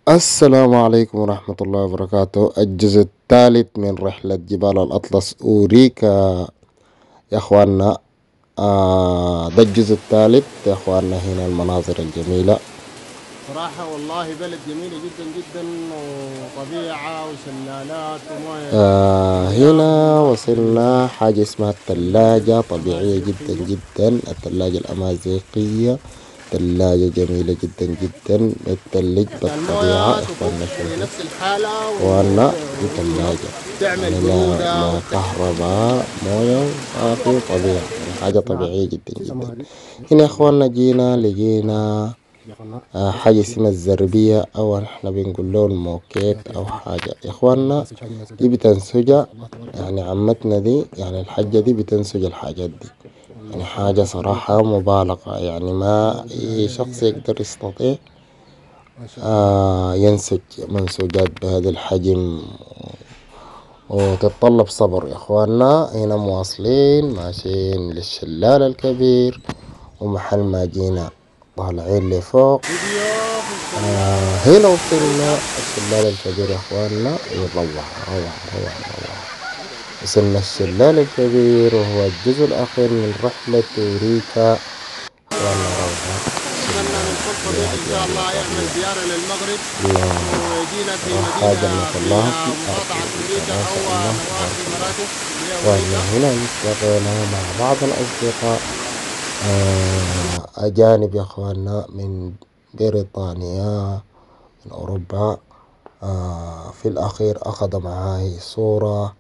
السلام عليكم ورحمة الله وبركاته. الجزء الثالث من رحلة جبال الأطلس أوريكا يا أخواننا. ده الجزء الثالث يا أخواننا. هنا المناظر الجميلة صراحة والله بلد جميلة جدا جدا، وطبيعة وشلالات وموية هنا ومياه وصلنا حاجة اسمها الثلاجة، طبيعية جدا جدا. الثلاجة الأمازيغية ثلاجة جميلة جدا جدا، بتثلج بالطبيعة. الموية تفك إخواننا في شوفوا، نفس الحالة إخواننا دي ثلاجة، وتعمل يعني برودة لا كهرباء، موية، صافي، طبيعة، يعني حاجة طبيعية جدا جدا. هنا يا إخواننا جينا لقينا حاجة اسمها الزربية، أو احنا بنقول له الموكيت أو حاجة. يا إخواننا دي بتنسج، يعني عمتنا دي، يعني الحاجة دي بتنسج الحاجات دي. يعني حاجة صراحة مبالغة، يعني ما أي شخص يقدر يستطيع ينسج منسوجات بهذا الحجم، وتتطلب صبر. يا إخواننا هنا مواصلين ماشيين للشلال الكبير، ومحل ما جينا طالعين لفوق. هنا وصلنا الشلال الكبير يا إخواننا. روعة روعة روعة روعة. وصلنا الشلال الكبير، وهو الجزء الأخير من رحلة توريكا. إخواننا روعة. أتمنى من كل صديق إن شاء الله يعمل زيارة للمغرب الله، ويجينا في صراحة مدينة جنة في الله في الأرض. مقاطعة أوريكا ما أو شاء الله نواحي تبارك الله. مراتب وأنا لأوريكا. هنا التقينا مع بعض الأصدقاء أجانب يا أخواننا من بريطانيا، من أوروبا. في الأخير أخذ معاي صورة،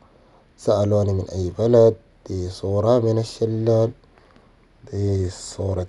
سألوني من أي بلد. دي صورة من الشلال، دي صورة